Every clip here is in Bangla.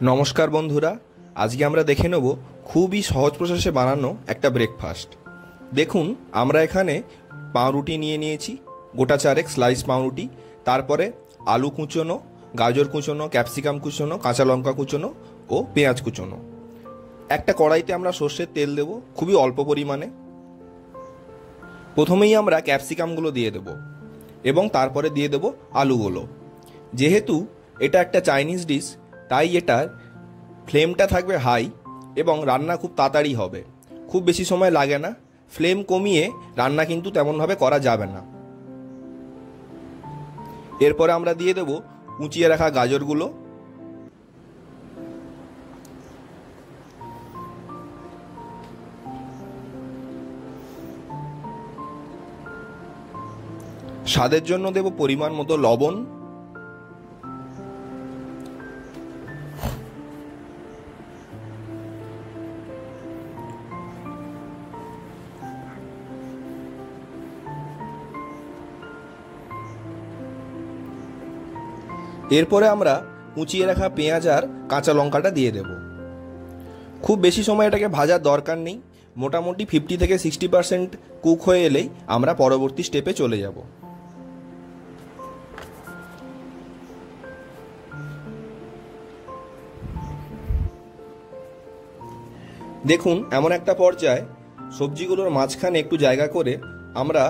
নমস্কার বন্ধুরা, আজকে আমরা দেখে নেব খুবই সহজ প্রসেসে বানানো একটা ব্রেকফাস্ট। দেখুন, আমরা এখানে পাউরুটি নিয়ে নিয়েছি, গোটা চারেক স্লাইস পাউরুটি, তারপরে আলু কুচোনো, গাজর কুচোনো, ক্যাপসিকাম কুচোনো, কাঁচা লঙ্কা কুচোনো ও পেঁয়াজ কুচোনো। একটা কড়াইতে আমরা সর্ষের তেল দেব খুবই অল্প পরিমাণে। প্রথমেই আমরা ক্যাপসিকামগুলো দিয়ে দেব এবং তারপরে দিয়ে দেব আলুগুলো। যেহেতু এটা একটা চাইনিজ ডিশ, তাই এটার ফ্লেমটা থাকবে হাই এবং রান্না খুব তাড়াতাড়ি হবে, খুব বেশি সময় লাগে না। ফ্লেম কমিয়ে রান্না কিন্তু তেমনভাবে করা যাবে না। এরপরে আমরা দিয়ে দেব কুচিয়ে রাখা গাজরগুলো, স্বাদের জন্য দেব পরিমাণ মতো লবণ, এরপরে আমরা কুচিয়ে রাখা পেঁয়াজ আর কাঁচা লঙ্কাটা দিয়ে দেব। খুব বেশি সময় এটাকে ভাজার দরকার নেই, মোটামুটি 50 থেকে 60% কুক হয়ে এলেই আমরা পরবর্তী স্টেপে চলে যাব। দেখুন, এমন একটা পর্যায়ে সবজিগুলোর মাঝখানে একটু জায়গা করে আমরা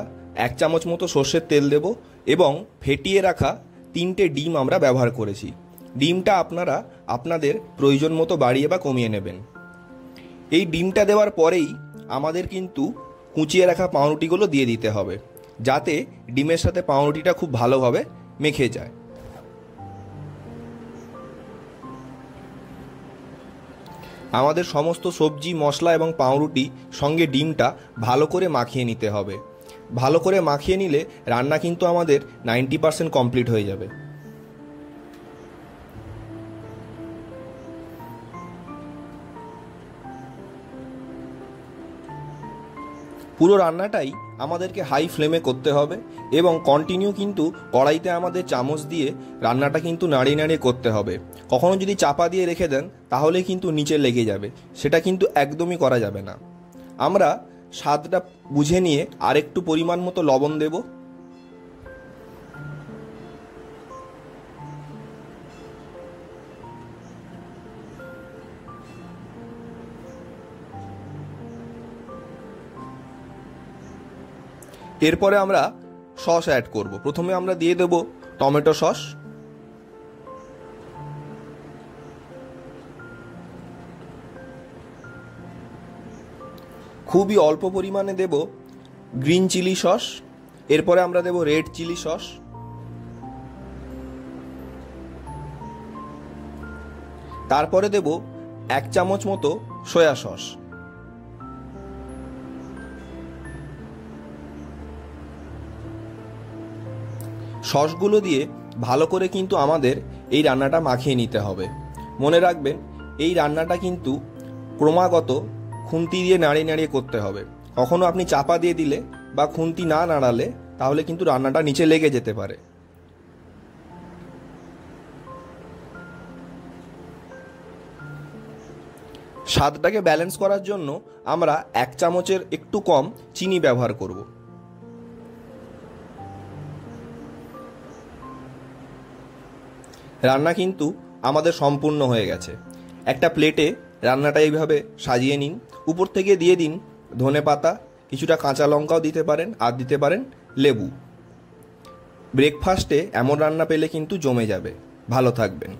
1 চামচ মতো সর্ষের তেল দেব এবং ফেটিয়ে রাখা 3টে ডিম আমরা ব্যবহার করেছি। ডিমটা আপনারা আপনাদের প্রয়োজন মতো বাড়িয়ে বা কমিয়ে নেবেন। এই ডিমটা দেওয়ার পরেই আমাদের কিন্তু কুচিয়ে রাখা পাউরুটিগুলো দিয়ে দিতে হবে, যাতে ডিমের সাথে পাউরুটিটা খুব ভালোভাবে মেখে যায়। আমাদের সমস্ত সবজি, মশলা এবং পাউরুটি সঙ্গে ডিমটা ভালো করে মাখিয়ে নিতে হবে। ভালো করে মাখিয়ে নিলে রান্না কিন্তু আমাদের 90% কমপ্লিট হয়ে যাবে। পুরো রান্নাটাই আমাদেরকে হাই ফ্লেমে করতে হবে এবং কন্টিনিউ কিন্তু কড়াইতে আমাদের চামচ দিয়ে রান্নাটা কিন্তু নাড়িয়ে নাড়িয়ে করতে হবে। কখনো যদি চাপা দিয়ে রেখে দেন তাহলে কিন্তু নিচে লেগে যাবে, সেটা কিন্তু একদমই করা যাবে না। আমরা স্বাদটা বুঝে নিয়ে আরেকটু পরিমাণ মতো লবণ দেব। এরপরে আমরা সস অ্যাড করব। প্রথমে আমরা দিয়ে দেব টমেটো সস, খুবই অল্প পরিমাণে দেব গ্রিন চিলি সস, এরপরে আমরা দেব রেড চিলি সস, তারপরে দেব 1 চামচ মতো সয়া সস। সসগুলো দিয়ে ভালো করে কিন্তু আমাদের এই রান্নাটা মাখিয়ে নিতে হবে। মনে রাখবেন, এই রান্নাটা কিন্তু ক্রমাগত খুন্তি দিয়ে নাড়িয়ে নাড়িয়ে করতে হবে। কখনো আপনি চাপা দিয়ে দিলে বা খুন্তি না নাড়ালে তাহলে কিন্তু রান্নাটা নিচে লেগে যেতে পারে। স্বাদটাকে ব্যালেন্স করার জন্য আমরা 1 চামচের একটু কম চিনি ব্যবহার করব। রান্না কিন্তু আমাদের সম্পূর্ণ হয়ে গেছে। একটা প্লেটে রান্নাটা এইভাবে সাজিয়ে নিন, উপর থেকে দিয়ে দিন ধনেপাতা, কিছুটা কাঁচা লঙ্কাও দিতে পারেন, আর দিতে পারেন লেবু। ব্রেকফাস্টে এমন রান্না পেলে কিন্তু জমে যাবে। ভালো থাকবেন।